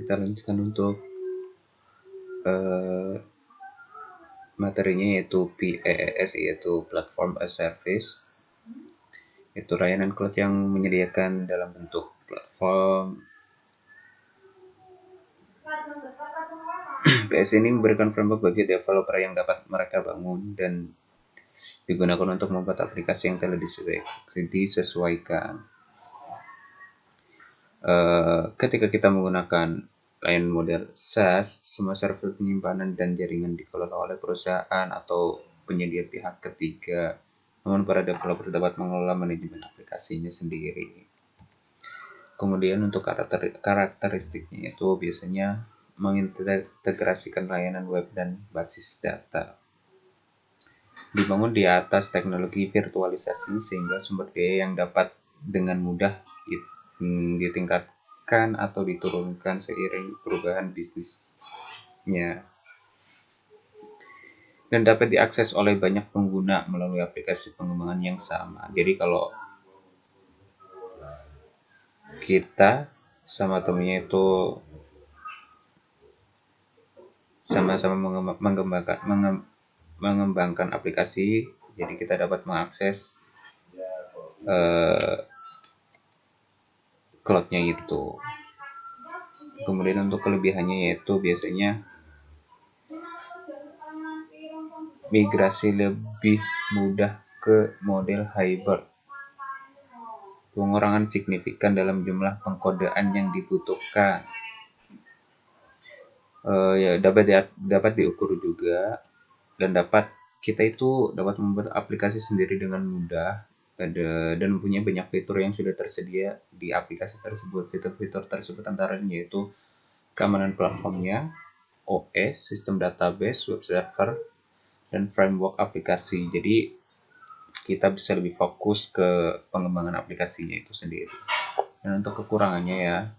Kita lanjutkan untuk materinya, yaitu PaaS, yaitu Platform as Service. Itu layanan cloud yang menyediakan dalam bentuk platform. PaaS ini memberikan framework bagi developer yang dapat mereka bangun dan digunakan untuk membuat aplikasi yang telah disesuaikan. Ketika kita menggunakan layanan model SaaS, semua server penyimpanan dan jaringan dikelola oleh perusahaan atau penyedia pihak ketiga, namun para developer dapat mengelola manajemen aplikasinya sendiri. Kemudian untuk karakteristiknya itu biasanya mengintegrasikan layanan web dan basis data. Dibangun di atas teknologi virtualisasi sehingga sumber daya yang dapat dengan mudah ditingkatkan atau diturunkan seiring perubahan bisnisnya, dan dapat diakses oleh banyak pengguna melalui aplikasi pengembangan yang sama. Jadi kalau kita sama temennya itu sama-sama mengembangkan aplikasi, jadi kita dapat mengakses cloud-nya itu. Kemudian untuk kelebihannya yaitu biasanya migrasi lebih mudah ke model hybrid, pengurangan signifikan dalam jumlah pengkodean yang dibutuhkan. Dapat diukur juga, dan kita itu dapat membuat aplikasi sendiri dengan mudah, dan mempunyai banyak fitur yang sudah tersedia di aplikasi tersebut. Fitur-fitur tersebut antaranya yaitu keamanan platformnya, OS, sistem database, web server, dan framework aplikasi. Jadi kita bisa lebih fokus ke pengembangan aplikasinya itu sendiri. Dan untuk kekurangannya ya,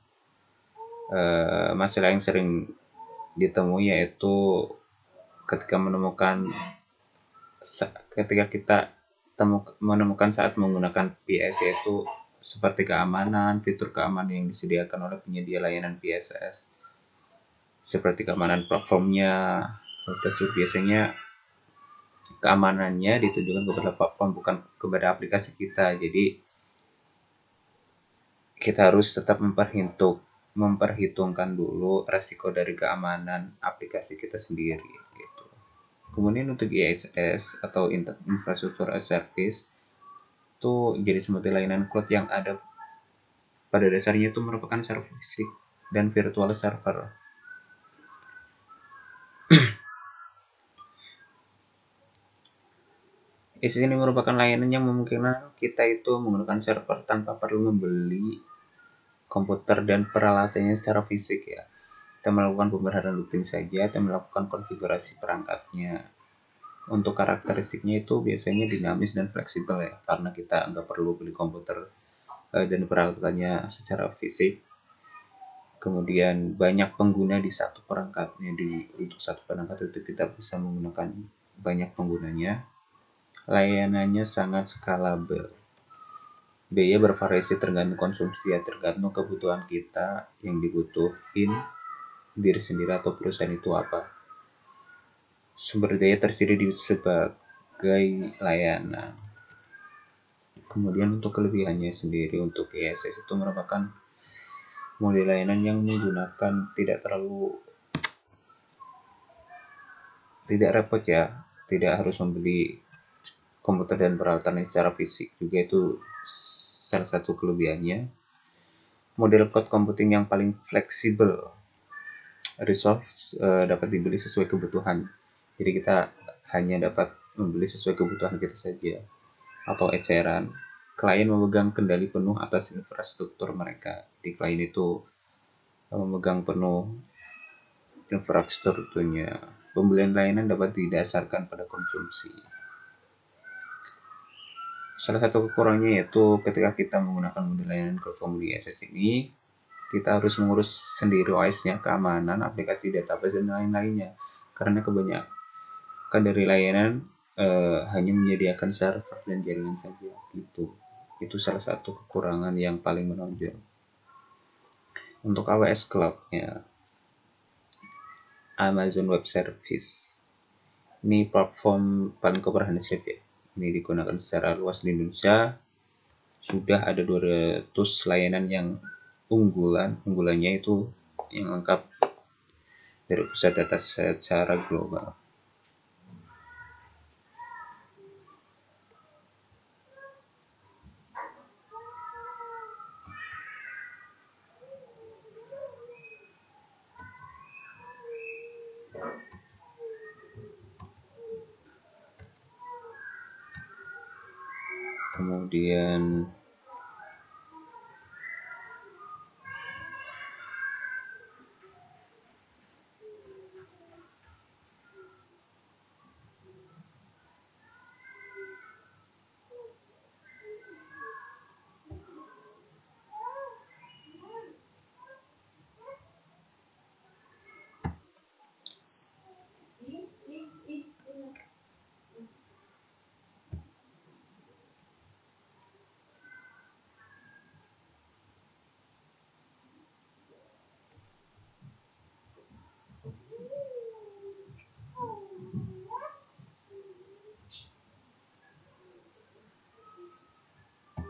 masalah yang sering ditemui yaitu ketika kita menemukan saat menggunakan PaaS, yaitu seperti keamanan, fitur keamanan yang disediakan oleh penyedia layanan PaaS seperti keamanan platformnya. Tersebut biasanya keamanannya ditujukan kepada platform, bukan kepada aplikasi kita. Jadi kita harus tetap memperhitungkan dulu resiko dari keamanan aplikasi kita sendiri gitu. Kemudian untuk IaaS atau Infrastructure as Service itu jadi seperti layanan cloud yang ada pada dasarnya itu merupakan server fisik dan virtual server. Ini merupakan layanan yang memungkinkan kita itu menggunakan server tanpa perlu membeli komputer dan peralatannya secara fisik ya. Kita melakukan pembaharan rutin saja dan melakukan konfigurasi perangkatnya. Untuk karakteristiknya itu biasanya dinamis dan fleksibel ya, karena kita nggak perlu beli komputer dan peralatannya secara fisik. Kemudian banyak pengguna di satu perangkatnya, untuk satu perangkat itu kita bisa menggunakan banyak penggunanya. Layanannya sangat skalabel. Biaya bervariasi tergantung konsumsi ya, tergantung kebutuhan kita yang dibutuhin diri sendiri atau perusahaan itu apa. Sumber daya tersedia di sebagai layanan. Kemudian untuk kelebihannya sendiri, untuk IaaS itu merupakan model layanan yang menggunakan tidak repot ya, tidak harus membeli komputer dan peralatan secara fisik, juga itu salah satu kelebihannya. Model cloud computing yang paling fleksibel, resource dapat dibeli sesuai kebutuhan, jadi kita hanya dapat membeli sesuai kebutuhan kita saja atau eceran. Klien memegang kendali penuh atas infrastruktur mereka. Di klien itu memegang penuh infrastrukturnya. Pembelian layanan dapat didasarkan pada konsumsi. Salah satu kekurangannya yaitu ketika kita menggunakan model layanan cloud computing IaaS ini, kita harus mengurus sendiri OS-nya, keamanan, aplikasi, database, dan lain-lainnya. Karena kebanyakan dari layanan hanya menyediakan server dan jaringan saja gitu. Itu salah satu kekurangan yang paling menonjol. Untuk AWS Cloud ya, Amazon Web Service. Ini platform paling komprehensif ya. Ini digunakan secara luas di Indonesia. Sudah ada 200 layanan yang unggulannya itu yang lengkap dari pusat data secara global. Kemudian